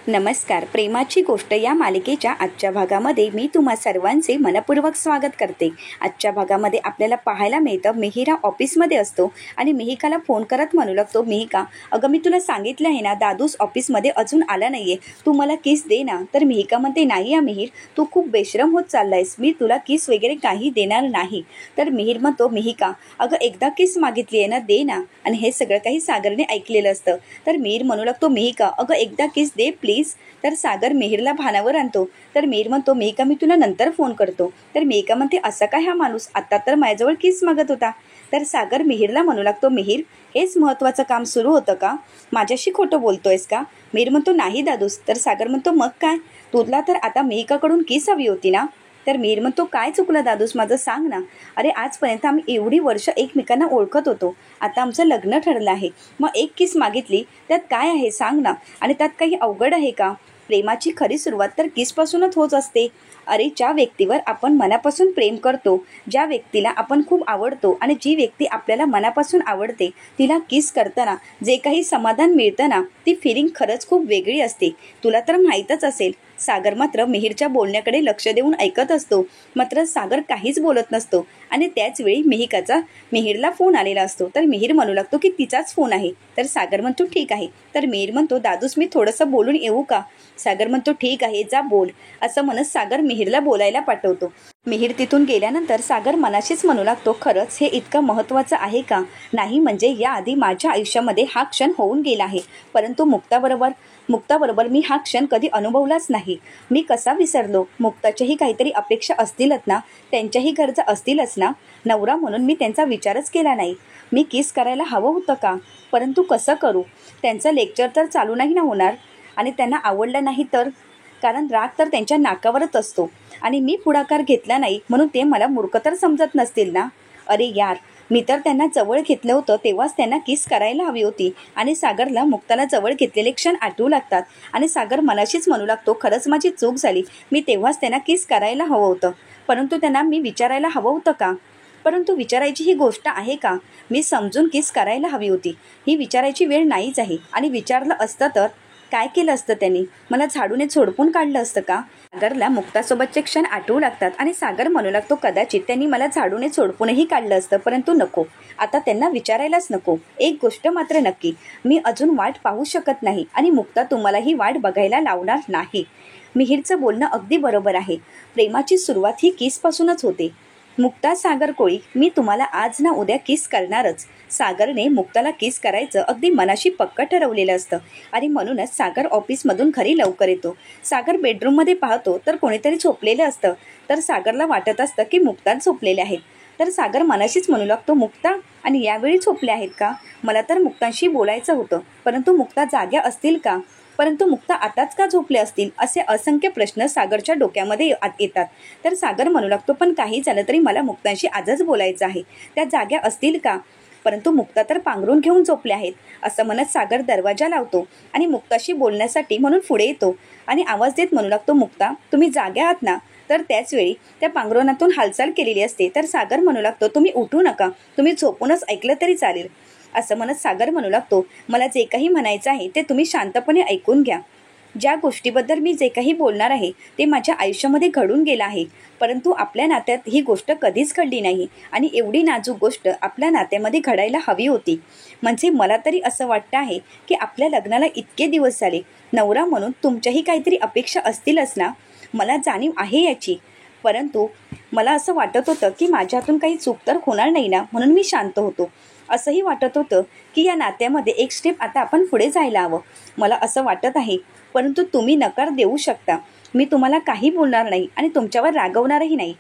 नमस्कार. प्रेमाची गोष्ट या मालिकेच्या आजच्या भागामध्ये मी तुम्हा सर्वांचे मनपूर्वक स्वागत करते. आजच्या भागामध्ये आपल्याला पाहायला मिळतं मिहिरा ऑफिसमध्ये असतो आणि मिहिकाला फोन करत म्हणू लागतो, मिहिका अगं मी तुला सांगितलं आहे ना, दादूस ऑफिसमध्ये अजून आला नाहीये, तू मला किस दे ना. तर मिहिका म्हणते, नाही मिहिर, तू खूप बेशरम होत चाललायस, मी तुला किस वगैरे काही देणार नाही. तर मिहिर म्हणतो, मिहिका अगं एकदा किस मागितली आहे ना, दे ना. आणि हे सगळं काही सागरने ऐकलेलं असतं. तर मिहिर म्हणू लागतो, मिहिका अगं एकदा किस दे प्लीज. तर सागर मिहिरला भानावर आणतो. तर मिहिर म्हणतो, मिहिका मी तुला नंतर फोन करतो. तर मिहिका म्हणते, असा काय हा माणूस आता तर माझ्याजवळ किस मागत होता. तर सागर मिहिरला म्हणू लागतो, मिहिर हेच महत्त्वाचं काम सुरू होतं का, माझ्याशी खोटं बोलतोयस का. मिहिर म्हणतो, नाही दादूस. तर सागर म्हणतो, मग काय, तुला तर आता मिहिकाकडून किस हवी होती ना. तर मिहिर म्हणतो, काय चुकलं दादूस माझं, सांग ना. अरे आजपर्यंत आम्ही एवढी वर्ष एकमेकांना ओळखत होतो, आता आमचं लग्न ठरलं आहे, मग एक किस मागितली त्यात काय आहे सांग ना. आणि त्यात काही अवघड आहे का. प्रेमाची खरी सुरुवात तर किसपासूनच होत असते. अरे ज्या व्यक्तीवर आपण मनापासून प्रेम करतो, ज्या व्यक्तीला आपण खूप आवडतो आणि जी व्यक्ती आपल्याला मनापासून आवडते, तिला किस करताना जे काही समाधान मिळतं ना, ती फिलिंग खरंच खूप वेगळी असते. तुला तर माहीतच असेल. सागर मात्र मिहिरच्या बोलण्याकडे लक्ष देऊन ऐकत असतो. मात्र सागर काहीच बोलत नसतो आणि त्याच वेळी मिहिकाचा मिहिरला फोन आलेला असतो. तर मिहिर म्हणू लागतो की तिचाच फोन आहे. तर सागर म्हणतो, ठीक आहे. तर मिहिर म्हणतो, दादूस मी थोडंसं बोलून येऊ का. सागर म्हणतो, ठीक आहे जा बोल. असं म्हणत सागर मिहिरला बोलायला पाठवतो. मिहिर तिथून गेल्यानंतर सागर मनाशीच म्हणू लागतो, खरंच हे इतकं महत्त्वाचं आहे का. नाही म्हणजे याआधी माझ्या आयुष्यामध्ये हा क्षण होऊन गेला आहे, परंतु मुक्ताबरोबर मी हा क्षण कधी अनुभवलाच नाही. मी कसा विसरलो. मुक्ताच्याही काहीतरी अपेक्षा असतीलच ना, त्यांच्याही गरजा असतीलच ना. नवरा म्हणून मी त्यांचा विचारच केला नाही. मी किस करायला हवं होतं का, परंतु कसं करू. त्यांचं लेक्चर तर चालू नाही ना होणार, आणि त्यांना आवडलं नाही तर, कारण राग तर त्यांच्या नाकावरच असतो आणि मी पुढाकार घेतला नाही म्हणून ते मला मूर्ख तर समजत नसतील ना. अरे यार, मी तर त्यांना जवळ घेतलं होतं तेव्हाच त्यांना किस करायला हवी होती. आणि सागरला मुक्ताला जवळ घेतलेले क्षण आठवू लागतात आणि सागर मनाशीच म्हणू लागतो, खरंच माझी चूक झाली, मी तेव्हाच त्यांना किस करायला हवं होतं, परंतु त्यांना मी विचारायला हवं होतं का. परंतु विचारायची ही गोष्ट आहे का. मी समजून किस करायला हवी होती, ही विचारायची वेळ नाहीच आहे. आणि विचारलं असतं तर काय केलं असतं त्यांनी, मला झाडूने झोडपून काढलं असतं का. सागरला मुक्तासोबतचे क्षण आठवू लागतात आणि सागर म्हणू लागतो, कदाचित त्यांनी मला झाडूने झोडपूनही काढलं असतं, परंतु नको, आता त्यांना विचारायलाच नको. एक गोष्ट मात्र नक्की, मी अजून वाट पाहू शकत नाही आणि मुक्ता तुम्हाला ही वाट बघायला लावणार नाही. मिहिरचं बोलणं अगदी बरोबर आहे. प्रेमाची सुरुवात ही किसपासूनच होते. मुक्ता सागर कोळी, मी तुम्हाला आज ना उद्या किस करणारच. सागरने मुक्ताला किस करायचं अगदी मनाशी पक्क ठरवलेलं असतं आणि म्हणूनच सागर ऑफिसमधून घरी लवकर येतो. सागर बेडरूममध्ये पाहतो तर कोणीतरी झोपलेलं असतं. तर सागरला वाटत असतं की मुक्ताच झोपलेले आहेत. तर सागर मनाशीच म्हणू लागतो, मुक्ता आणि यावेळी झोपले आहेत का, मला तर मुक्तांशी बोलायचं होतं, परंतु मुक्ता जाग्या असतील का, परंतु मुक्ता आताच का झोपले असतील, असे असंख्य प्रश्न सागरच्या डोक्यामध्ये येतात. तर सागर म्हणू लागतो, पण काही झालं तरी मला मुक्तांशी आजच बोलायचं आहे, त्या जाग्या असतील का, परंतु मुक्ता तर पांघरून घेऊन झोपले आहेत. असं म्हणत सागर दरवाजा लावतो आणि मुक्ताशी बोलण्यासाठी म्हणून पुढे येतो आणि आवाज देत म्हणू लागतो, मुक्ता तुम्ही जाग्या आहात ना. तर त्याच वेळी त्या पांघरुणातून हालचाल केलेली असते. तर सागर म्हणू लागतो, तुम्ही उठू नका, तुम्ही झोपूनच ऐकलं तरी चालेल. असं म्हणत सागर म्हणू लागतो, मला जे काही म्हणायचं आहे ते तुम्ही शांतपणे ऐकून घ्या. ज्या गोष्टीबद्दल मी जे काही बोलणार आहे ते माझ्या आयुष्यामध्ये घडून गेलं आहे, परंतु आपल्या नात्यात ही गोष्ट कधीच घडली नाही आणि एवढी नाजूक गोष्ट आपल्या नात्यामध्ये घडायला हवी होती. म्हणजे मला तरी असं वाटतं आहे की आपल्या लग्नाला इतके दिवस झाले, नवरा म्हणून तुमच्याही काहीतरी अपेक्षा असतीलच ना. मला जाणीव आहे याची, परंतु मला असं वाटत होतं की माझ्या हातून काही चूक तर होणार नाही ना, म्हणून मी शांत होतो. असंही वाटत होतं की या नात्यामध्ये एक स्टेप आता आपण पुढे जायला हवं. मला असं वाटत आहे, परंतु तुम्ही नकार देऊ शकता. मी तुम्हाला काही बोलणार नाही आणि तुमच्यावर रागवणारही नाही.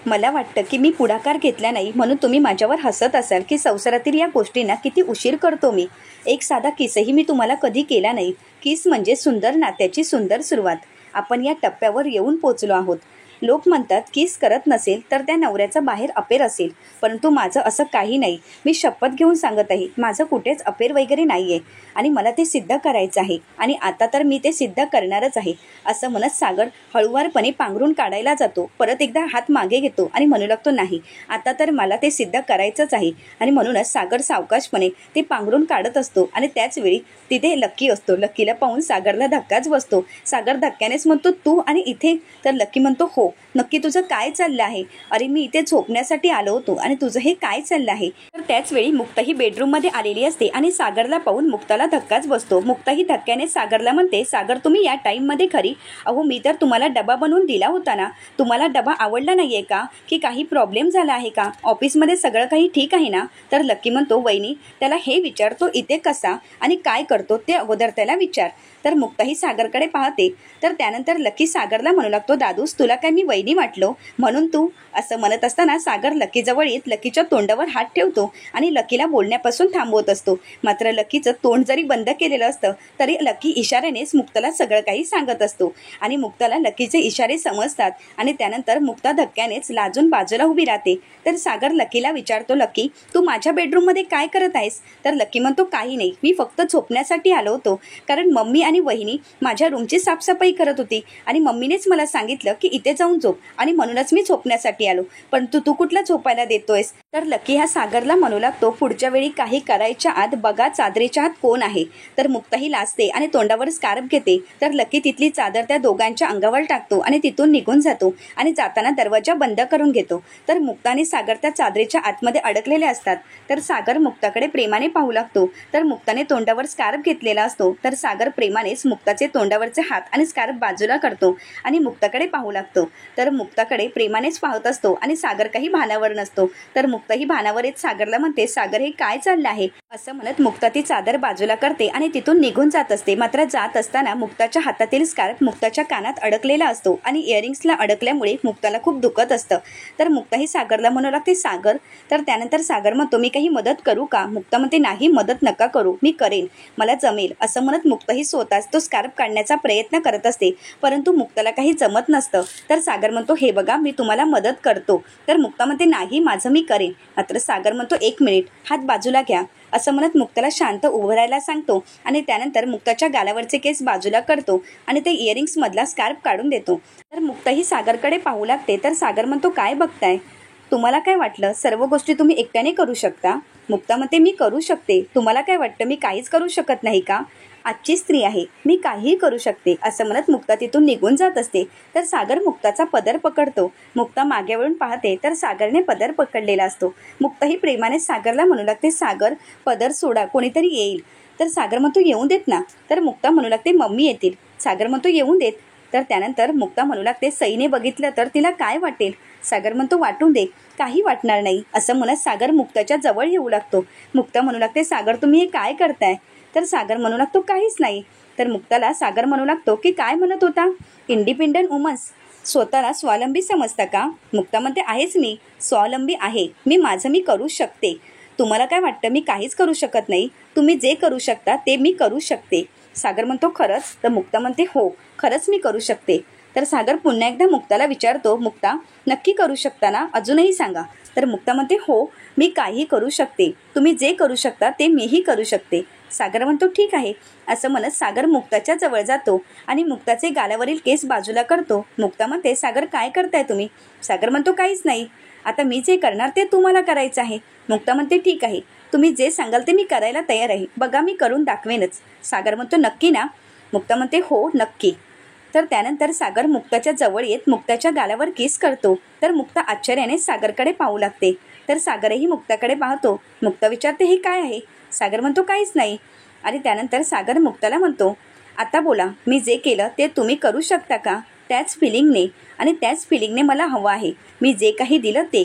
मला वाटतं की मी पुढाकार घेतला नाही म्हणून तुम्ही माझ्यावर हसत असाल की संसारातील या गोष्टींना किती उशीर करतो मी. एक साधा किसही मी तुम्हाला कधी केला नाही. किस म्हणजे सुंदर नात्याची सुंदर सुरुवात. आपण या टप्प्यावर येऊन पोचलो आहोत. लोक म्हणतात किस करत नसेल तर त्या नवऱ्याचं बाहेर अफेअर असेल, परंतु माझं असं काही नाही. मी शपथ घेऊन सांगत आहे, माझं कुठेच अफेअर वगैरे नाही आहे आणि मला ते सिद्ध करायचं आहे आणि आता तर मी ते सिद्ध करणारच आहे. असं म्हणत सागर हळूवारपणे पांघरून काढायला जातो. परत एकदा हात मागे घेतो आणि म्हणू लागतो, नाही, आता तर मला ते सिद्ध करायचंच आहे. आणि म्हणूनच सागर सावकाशपणे ते पांघरून काढत असतो आणि त्याच वेळी तिथे लक्की असतो. लक्कीला पाहून सागरला धक्काच बसतो. सागर धक्क्यानेच म्हणतो, तू आणि इथे? तर लक्की म्हणतो, हो, नक्की तुझं काय चाललं आहे? अरे मी इथे झोपण्यासाठी आलो होतो आणि तुझं हे काय चाललं आहे? तर त्याच वेळी मुक्ता ही बेडरूममध्ये आलेली असते आणि सागरला पाहून मुक्ताला धक्काच बसतो. मुक्ता ही धक्क्याने सागरला म्हणते, सागर तुम्ही या टाईममध्ये खरी? अहो मी तर तुम्हाला डबा बनवून दिला होता ना, तुम्हाला डबा आवडला नाहीये का? की काही प्रॉब्लेम झाला आहे का? ऑफिसमध्ये सगळं काही ठीक आहे ना? तर लक्की म्हणतो, वहिनी त्याला हे विचारतो इथे कसा आणि काय करतो ते अगोदर त्याला विचार. तर मुक्ताही सागरकडे पाहते. तर त्यानंतर लकी सागरला म्हणू लागतो, दादूस तुला काय मी वहिनी वाटलो म्हणून तू? असं म्हणत असताना सागर लकीजवळ येत लकीच्या तोंडावर हात ठेवतो आणि लकीला बोलण्यापासून थांबवत असतो. मात्र लकीचं तोंड जरी बंद केलेलं असतं तरी लकी इशाऱ्यानेच मुक्ताला सगळं काही सांगत असतो आणि मुक्ताला लकीचे इशारे समजतात आणि त्यानंतर मुक्ता धक्क्यानेच लाजून बाजूला उभी राहते. तर सागर लकीला विचारतो, लकी तू माझ्या बेडरूममध्ये काय करत आहेस? तर लकी म्हणतो, काही नाही, मी फक्त झोपण्यासाठी आलो होतो, कारण मम्मी आणि वहिनी माझ्या रूमची साफसफाई करत होती आणि मम्मीनेच मला सांगितलं की इथे जाऊन झोप आणि म्हणूनच मी झोपण्यासाठी आलो, पण तू कुठला झोपायला देतोयस? तर लकी हा सागरला म्हणू लागतो, पुढच्या वेळी काही करायच्या आत बघा चादरीच्या आत कोण आहे. तर मुक्ताही लाजते आणि तोंडावर स्कार्फ घेते. तर लकी तिथली चादर त्या दोघांच्या अंगावर टाकतो आणि तिथून निघून जातो आणि जाताना दरवाजा बंद करून घेतो. तर मुक्ता आणि सागर त्या चादरीच्या आतमध्ये अडकलेले असतात. तर सागर मुक्ताकडे प्रेमाने पाहू लागतो. तर मुक्ताने तोंडावर स्कार्फ घेतलेला असतो. तर सागर प्रेमानेच मुक्ताचे तोंडावरचे हात आणि स्कार्फ बाजूला करतो आणि मुक्ताकडे पाहू लागतो. तर मुक्ताकडे प्रेमानेच पाहत असतो आणि सागर काही भानावर नसतो. तर मुक्ता ही भानावर येत सागरला म्हणते, सागर हे काय चाललं आहे? असं म्हणत मुक्ता ती चादर बाजूला करते आणि तिथून निघून जात असते. मात्र जात असताना मुक्ताच्या हातातील स्कार्फ मुक्ताच्या कानात अडकलेला असतो आणि इयरिंग्सला अडकल्यामुळे मुक्ताला खूप दुखत असतं. तर मुक्ता ही सागरला म्हणू लागते, सागर. तर त्यानंतर सागर म्हणतो, मी काही मदत करू का? मुक्ता म्हणते, नाही, मदत नका करू, मी करेन, मला जमेल. असं म्हणत मुक्ता ही स्वतःच तो स्कार्फ काढण्याचा प्रयत्न करत असते, परंतु मुक्ताला काही जमत नसतं. तर सागर म्हणतो, हे बघा मी तुम्हाला मदत करतो. तर मुक्ता म्हणते, नाही, माझं मी करेन. मात्र सागर म्हणतो, एक मिनिट, हात बाजूला घ्या. असं म्हणत मुक्ताला शांत उभं राहायला सांगतो आणि त्यानंतर मुक्ताच्या गालावरचे केस बाजूला करतो आणि ते इयरिंग्स मधला स्कार्फ काढून देतो. तर मुक्ता ही सागरकडे पाहू लागते. तर सागर म्हणतो, काय बघताय? तुम्हाला काय वाटलं सर्व गोष्टी तुम्ही एकट्याने करू शकता? मुक्ता म्हणते, मी करू शकते. तुम्हाला काय वाटतं मी काहीच करू शकत नाही का? आजची स्त्री आहे, मी काहीही करू शकते. असं म्हणत मुक्ता तिथून निघून जात असते. तर सागर मुक्ताचा पदर पकडतो. मुक्ता मागे वळून पाहते तर सागरने पदर पकडलेला असतो. मुक्ता ही प्रेमाने सागरला म्हणू लागते, सागर पदर सोडा, कोणीतरी येईल. तर सागर म्हणतो, येऊन देत ना. तर मुक्ता म्हणू लागते, मम्मी येतील. सागर म्हणतो, येऊन देत. तर त्यानंतर मुक्ता म्हणू लागते, सईने बघितलं तर तिला काय वाटेल? सागर म्हणतो, वाटून दे, काही वाटणार नाही. असं म्हणत सागर मुक्ताच्या जवळ येऊ लागतो. मुक्ता म्हणू लागते, सागर तुम्ही हे काय करताय? तर सागर म्हणू लागतो, काहीच नाही. तर मुक्ताला सागर म्हणू लागतो, की काय म्हणत होता? इंडिपेंडंट वुमन्स, स्वतःला स्वावलंबी समजता का? मुक्ता म्हणते, आहेच, मी स्वावलंबी आहे, मी माझं मी करू शकते. तुम्हाला काय वाटतं मी काहीच करू शकत नाही? तुम्ही जे करू शकता ते मी करू शकते. सागर म्हणतो, खरंच? तर मुक्ता म्हणते, हो, खरंच मी करू शकते. तर सागर पुन्हा एकदा मुक्ताला विचारतो, मुक्ता नक्की करू शकता ना? अजूनही सांगा. तर मुक्ता म्हणते, हो, मी काही करू शकते. तुम्ही जे करू शकता ते मीही करू शकते. सागर म्हणतो, ठीक आहे. असं म्हणत सागर मुक्ताच्या जवळ जातो आणि मुक्ताचे गालावरील केस बाजूला करतो. मुक्ता म्हणते, सागर काय करताय तुम्ही? सागर म्हणतो, काहीच नाही. आता मी जे करणार ते तुम्हाला करायचं आहे. मुक्ता म्हणते, ठीक आहे, तुम्ही जे सांगाल ते मी करायला तयार आहे. बघा मी करून दाखवेनच. सागर म्हणतो, नक्की ना? मुक्ता म्हणते, हो, नक्की. तर त्यानंतर सागर मुक्ताच्या जवळ येत मुक्ताच्या गालावर किस करतो. तर मुक्ता आश्चर्याने सागरकडे पाहू लागते. तर सागरही मुक्ताकडे पाहतो. मुक्ता विचारते, हे काय आहे? सागर म्हणतो, काहीच नाही. आणि त्यानंतर सागर मुक्ताला म्हणतो, आता बोला, मी जे केलं ते तुम्ही करू शकता का? त्याच फिलिंगने आणि त्याच फिलिंगने मला हवं आहे. मी जे काही दिलं ते,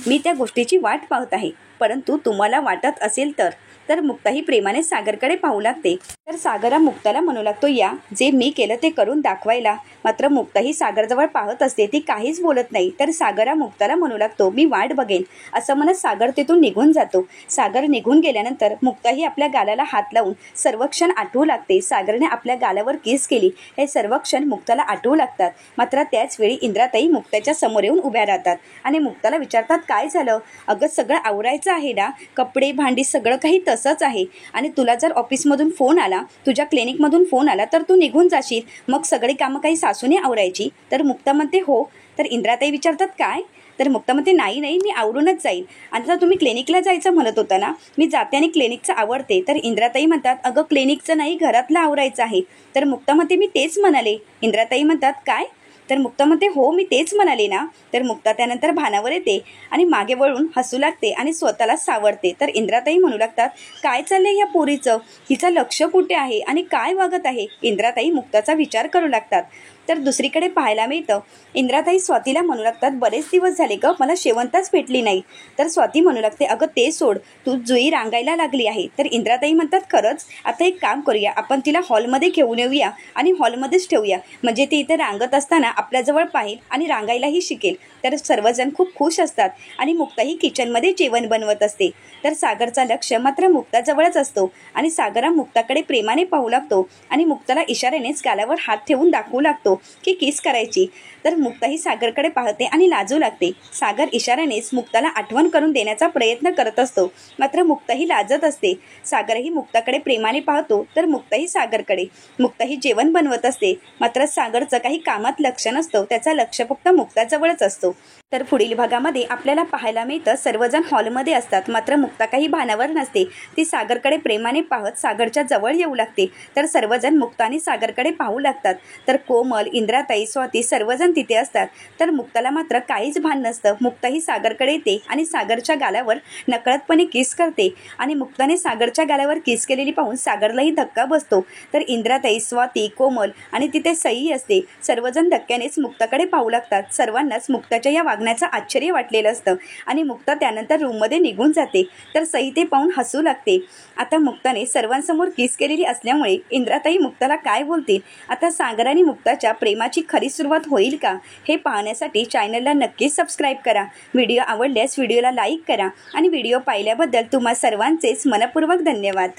मी त्या गोष्टीची वाट पाहत आहे, परंतु तुम्हाला वाटत असेल तर. तर मुक्ताही प्रेमाने सागरकडे पाहू लागते. तर सागरा मुक्ताला म्हणू लागतो, या जे मी केलं ते करून दाखवायला. मात्र मुक्ता ही सागरजवळ पाहत असते, ती काहीच बोलत नाही. तर सागरा मुक्ताला म्हणू लागतो, मी वाट बघेन. असं म्हणत सागर तिथून निघून जातो. सागर निघून गेल्यानंतर मुक्ता ही आपल्या गालाला हात लावून सर्व क्षण आठवू लागते. सागरने आपल्या गालावर किस केली हे सर्व क्षण मुक्ताला आठवू लागतात. मात्र त्याच वेळी इंद्राताई मुक्ताच्या समोर येऊन उभ्या राहतात आणि मुक्ताला विचारतात, काय झालं? अगं सगळं आवरायचं आहे ना, कपडे भांडी सगळं काही तसंच आहे. आणि तुला जर ऑफिसमधून फोन आला, तुझ्या क्लिनिकमधून फोन आला तर तू निघून जाशील, मग सगळी कामं काही सासूने आवरायची? तर मुक्ता म्हणते, हो. तर इंद्राताई विचारतात, काय? तर मुक्ता म्हणते, नाही मी आवरूनच जाईल. आता तुम्ही क्लिनिकला जायचं म्हणत होता ना, मी जाते आणि क्लिनिकचं आवडते. तर इंद्राताई म्हणतात, अगं क्लिनिकचं नाही, घरातलं आवरायचं आहे. तर मुक्ता म्हणते, मी तेच म्हणाले. इंद्राताई म्हणतात, काय? तर मुक्ता म्हणते, हो मी तेच म्हणाले ना. तर मुक्ता त्यानंतर भानावर येते आणि मागे वळून हसू लागते आणि स्वतःला सावरते. तर इंद्राताई म्हणू लागतात, काय चाललंय ह्या पोरीचं? हिचं लक्ष कुठे आहे आणि काय वागत आहे? इंद्राताई मुक्ताचा विचार करू लागतात. तर दुसरीकडे पाहायला मिळतं, इंद्राताई स्वातीला म्हणू लागतात, बरेच दिवस झाले ग, मला शेवंताच भेटली नाही. तर स्वाती म्हणू लागते, अगं ते सोड, तू जुई रांगायला लागली आहे. तर इंद्राताई म्हणतात, खरंच? आता एक काम करूया, आपण तिला हॉलमध्ये घेऊन येऊया आणि हॉलमध्येच ठेवूया, म्हणजे ती इथे रांगत असताना आपल्याजवळ पाहिल आणि रांगायलाही शिकेल. तर सर्वजण खूप खुश असतात आणि मुक्ताही किचनमध्ये जेवण बनवत असते. तर सागरचा लक्ष मात्र मुक्ताजवळच असतो आणि सागरा मुक्ताकडे प्रेमाने पाहू लागतो आणि मुक्ताला इशाऱ्यानेच गालावर हात ठेवून दाखवू लागतो की किस करायची. तर मुक्ताही सागरकडे पाहते आणि लाजू लागते. सागर इशाऱ्यानेच मुक्ताला आठवण करून देण्याचा प्रयत्न करत असतो, मात्र मुक्ताही लाजत असते. सागरही मुक्ताकडे प्रेमाने पाहतो तर मुक्ताही सागरकडे. मुक्ताही जेवण बनवत असते, मात्र सागरचं काही कामात लक्ष नसतं, त्याचा लक्ष फक्त मुक्ताजवळच असतो. तर पुढील भागामध्ये आपल्याला पाहायला मिळतं, सर्वजण हॉलमध्ये असतात, मात्र मुक्ता काही भानावर नसते. ती सागरकडे प्रेमाने पाहत सागरच्या जवळ येऊ लागते. तर सर्वजण मुक्ता आणि सागरकडे पाहू लागतात. तर कोमल, इंद्राताई, स्वाती सर्वजण तिथे असतात. तर मुक्ताला मात्र काहीच भान नसतं. मुक्ता ही सागरकडे येते आणि सागरच्या गालावर नकळतपणे किस करते आणि मुक्ताने सागरच्या गालावर किस केलेली पाहून सागरलाही धक्का बसतो. तर इंद्राताई, स्वाती, कोमल आणि तिथे सई असते. सर्वजण धक्क्यानेच मुक्ताकडे पाहू लागतात. सर्वांनाच मुक्ताच्या या वागण्याचं आश्चर्य वाटलेलं असतं आणि मुक्ता त्यानंतर रूममध्ये निघून जाते. तर सई ते पाहून हसू लागते. आता मुक्ताने सर्वांसमोर किस केलेली असल्यामुळे इंद्राताई मुक्ताला काय बोलतील? आता सागर आणि मुक्ताच्या प्रेमाची खरी सुरुवात होईल का? हे पाहण्यासाठी चॅनलला नक्कीच सबस्क्राईब करा. व्हिडिओ आवडल्यास व्हिडिओला लाईक करा आणि व्हिडिओ पाहिल्याबद्दल तुम्हा सर्वांचेच मनपूर्वक धन्यवाद.